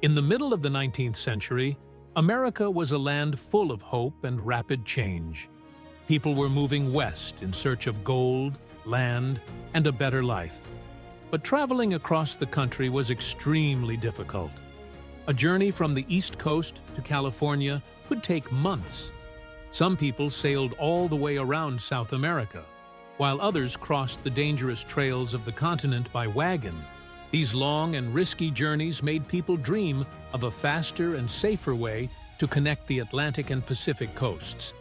In the middle of the 19th century, America was a land full of hope and rapid change. People were moving west in search of gold, land, and a better life. But traveling across the country was extremely difficult. A journey from the East Coast to California could take months. Some people sailed all the way around South America, while others crossed the dangerous trails of the continent by wagon. These long and risky journeys made people dream of a faster and safer way to connect the Atlantic and Pacific coasts.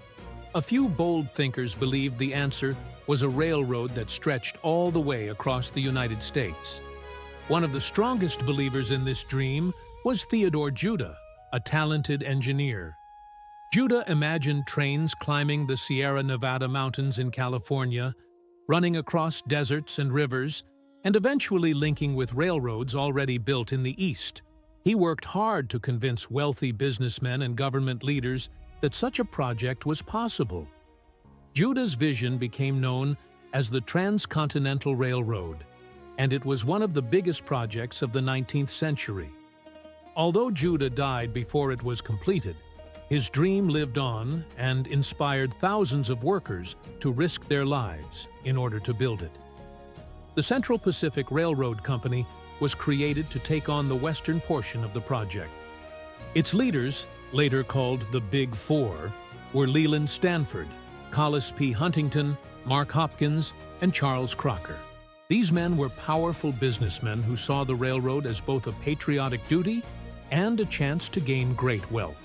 A few bold thinkers believed the answer was a railroad that stretched all the way across the United States. One of the strongest believers in this dream was Theodore Judah, a talented engineer. Judah imagined trains climbing the Sierra Nevada mountains in California, running across deserts and rivers, and eventually linking with railroads already built in the East. He worked hard to convince wealthy businessmen and government leaders that such a project was possible. Judah's vision became known as the Transcontinental Railroad, and it was one of the biggest projects of the 19th century. Although Judah died before it was completed, his dream lived on and inspired thousands of workers to risk their lives in order to build it. The Central Pacific Railroad Company was created to take on the western portion of the project. Its leaders, later called the Big Four, were Leland Stanford, Collis P. Huntington, Mark Hopkins, and Charles Crocker. These men were powerful businessmen who saw the railroad as both a patriotic duty and a chance to gain great wealth.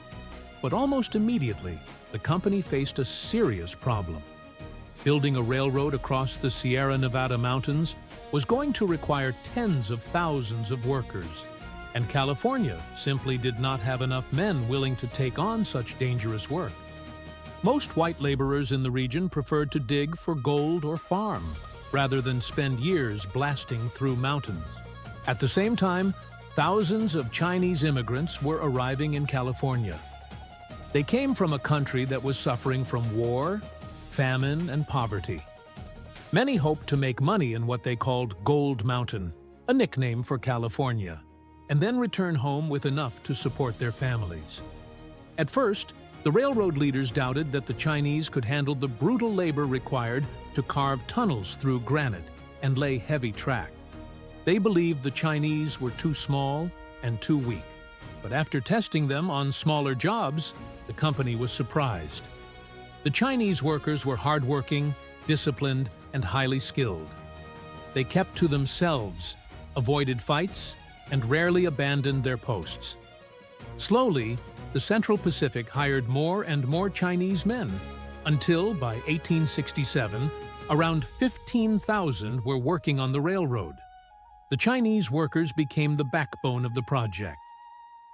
But almost immediately, the company faced a serious problem. Building a railroad across the Sierra Nevada mountains was going to require tens of thousands of workers, and California simply did not have enough men willing to take on such dangerous work. Most white laborers in the region preferred to dig for gold or farm, rather than spend years blasting through mountains. At the same time, thousands of Chinese immigrants were arriving in California. They came from a country that was suffering from war, famine, and poverty. Many hoped to make money in what they called Gold Mountain, a nickname for California, and then return home with enough to support their families. At first, the railroad leaders doubted that the Chinese could handle the brutal labor required to carve tunnels through granite and lay heavy track. They believed the Chinese were too small and too weak. But after testing them on smaller jobs, the company was surprised. The Chinese workers were hardworking, disciplined, and highly skilled. They kept to themselves, avoided fights, and rarely abandoned their posts. Slowly, the Central Pacific hired more and more Chinese men, until by 1867, around 15,000 were working on the railroad. The Chinese workers became the backbone of the project.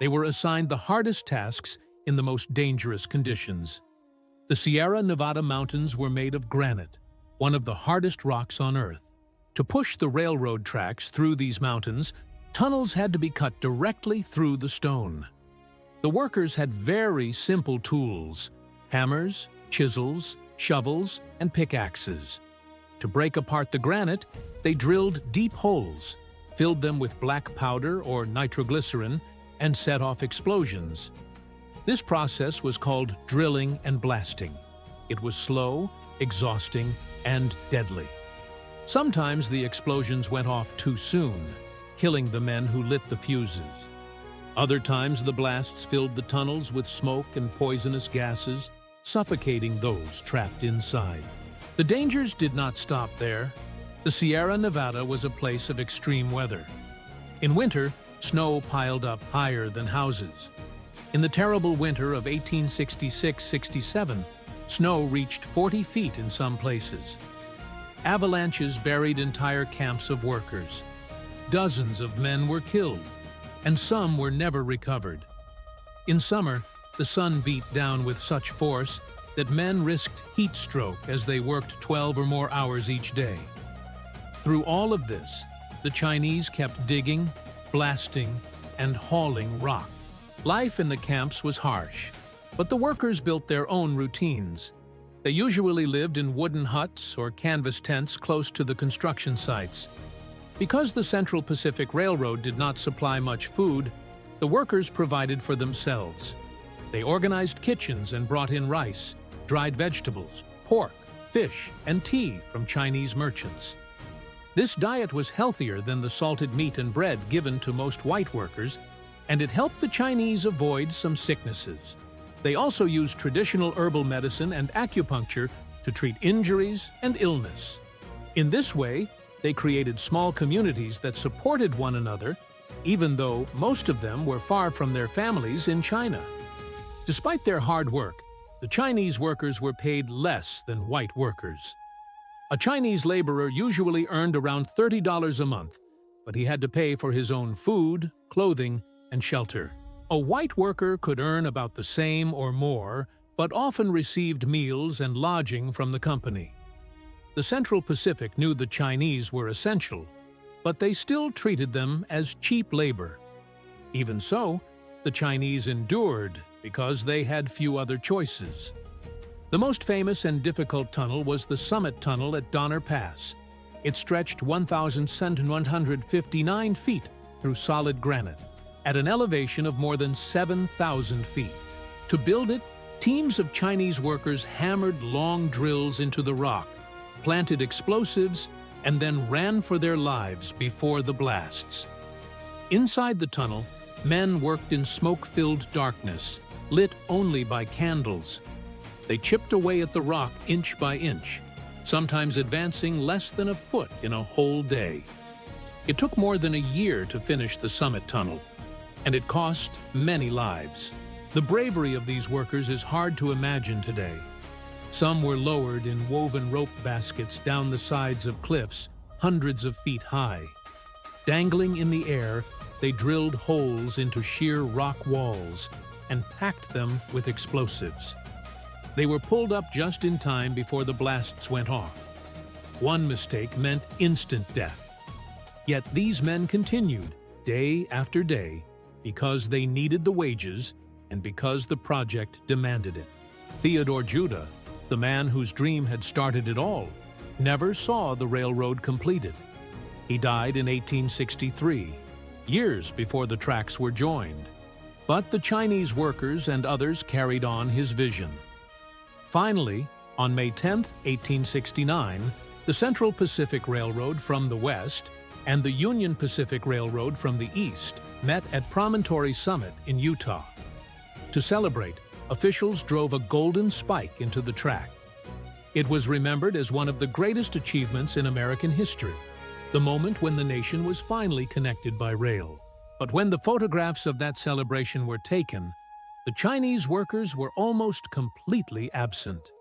They were assigned the hardest tasks in the most dangerous conditions. The Sierra Nevada mountains were made of granite, one of the hardest rocks on Earth. To push the railroad tracks through these mountains, tunnels had to be cut directly through the stone. The workers had very simple tools: hammers, chisels, shovels, and pickaxes. To break apart the granite, they drilled deep holes, filled them with black powder or nitroglycerin, and set off explosions. This process was called drilling and blasting. It was slow, exhausting, and deadly. Sometimes the explosions went off too soon, killing the men who lit the fuses. Other times the blasts filled the tunnels with smoke and poisonous gases, suffocating those trapped inside. The dangers did not stop there. The Sierra Nevada was a place of extreme weather. In winter, snow piled up higher than houses. In the terrible winter of 1866-67, snow reached 40 feet in some places. Avalanches buried entire camps of workers. Dozens of men were killed, and some were never recovered. In summer, the sun beat down with such force that men risked heat stroke as they worked 12 or more hours each day. Through all of this, the Chinese kept digging, blasting, and hauling rock. Life in the camps was harsh, but the workers built their own routines. They usually lived in wooden huts or canvas tents close to the construction sites. Because the Central Pacific Railroad did not supply much food, The workers provided for themselves. They organized kitchens and brought in rice, dried vegetables, pork, fish, and tea from Chinese merchants. This diet was healthier than the salted meat and bread given to most white workers, and it helped the Chinese avoid some sicknesses. They also used traditional herbal medicine and acupuncture to treat injuries and illness. In this way, they created small communities that supported one another, even though most of them were far from their families in China. Despite their hard work, the Chinese workers were paid less than white workers. A Chinese laborer usually earned around $30 a month, but he had to pay for his own food, clothing, and shelter. A white worker could earn about the same or more, but often received meals and lodging from the company. The Central Pacific knew the Chinese were essential, but they still treated them as cheap labor. Even so, the Chinese endured because they had few other choices. The most famous and difficult tunnel was the Summit Tunnel at Donner Pass. It stretched 1,159 feet through solid granite, at an elevation of more than 7,000 feet. To build it, teams of Chinese workers hammered long drills into the rock, planted explosives, and then ran for their lives before the blasts. Inside the tunnel, men worked in smoke-filled darkness, lit only by candles. They chipped away at the rock inch by inch, sometimes advancing less than a foot in a whole day. It took more than a year to finish the Summit Tunnel, and it cost many lives. The bravery of these workers is hard to imagine today. Some were lowered in woven rope baskets down the sides of cliffs hundreds of feet high. Dangling in the air, they drilled holes into sheer rock walls and packed them with explosives. They were pulled up just in time before the blasts went off. One mistake meant instant death. Yet these men continued, day after day, because they needed the wages and because the project demanded it. Theodore Judah, the man whose dream had started it all, never saw the railroad completed. He died in 1863, years before the tracks were joined. But the Chinese workers and others carried on his vision. Finally, on May 10, 1869, the Central Pacific Railroad from the west and the Union Pacific Railroad from the east met at Promontory Summit in Utah. To celebrate, officials drove a golden spike into the track. It was remembered as one of the greatest achievements in American history, the moment when the nation was finally connected by rail. But when the photographs of that celebration were taken, the Chinese workers were almost completely absent.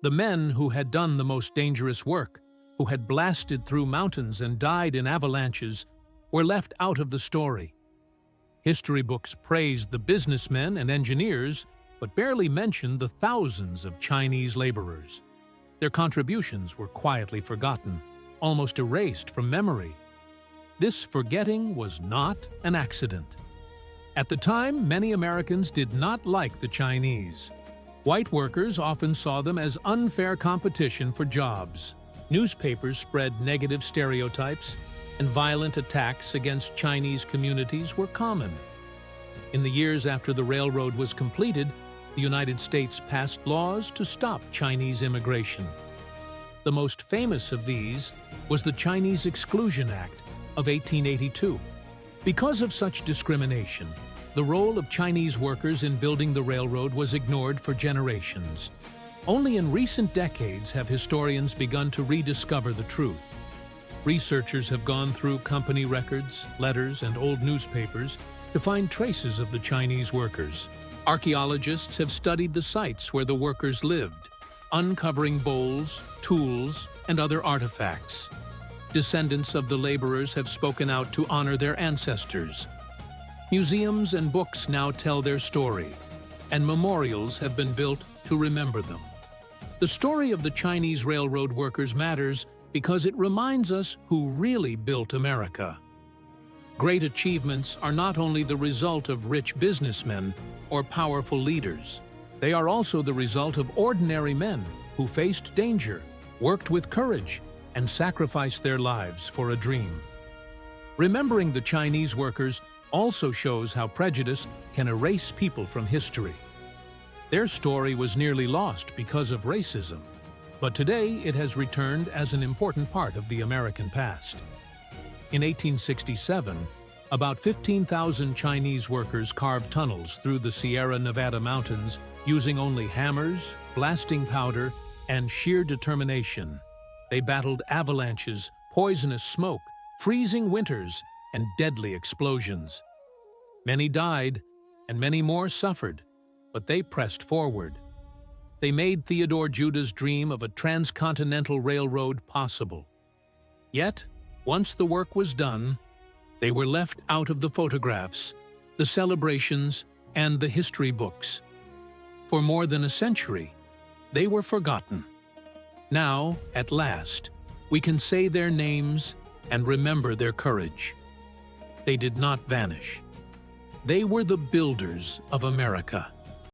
The men who had done the most dangerous work, who had blasted through mountains and died in avalanches, were left out of the story. History books praised the businessmen and engineers, but barely mentioned the thousands of Chinese laborers. Their contributions were quietly forgotten, almost erased from memory. This forgetting was not an accident. At the time, many Americans did not like the Chinese. White workers often saw them as unfair competition for jobs. Newspapers spread negative stereotypes, and violent attacks against Chinese communities were common. In the years after the railroad was completed, the United States passed laws to stop Chinese immigration. The most famous of these was the Chinese Exclusion Act of 1882. Because of such discrimination, the role of Chinese workers in building the railroad was ignored for generations. Only in recent decades have historians begun to rediscover the truth. Researchers have gone through company records, letters, and old newspapers to find traces of the Chinese workers. Archaeologists have studied the sites where the workers lived, uncovering bowls, tools, and other artifacts. Descendants of the laborers have spoken out to honor their ancestors. Museums and books now tell their story, and memorials have been built to remember them. The story of the Chinese railroad workers matters because it reminds us who really built America. Great achievements are not only the result of rich businessmen or powerful leaders. They are also the result of ordinary men who faced danger, worked with courage, and sacrificed their lives for a dream. Remembering the Chinese workers also shows how prejudice can erase people from history. Their story was nearly lost because of racism, but today it has returned as an important part of the American past. In 1867, about 15,000 Chinese workers carved tunnels through the Sierra Nevada mountains using only hammers, blasting powder, and sheer determination. They battled avalanches, poisonous smoke, freezing winters, and deadly explosions. Many died, and many more suffered, but they pressed forward. They made Theodore Judah's dream of a transcontinental railroad possible. Yet, once the work was done, they were left out of the photographs, the celebrations, and the history books. For more than a century, they were forgotten. Now, at last, we can say their names and remember their courage. They did not vanish. They were the builders of America.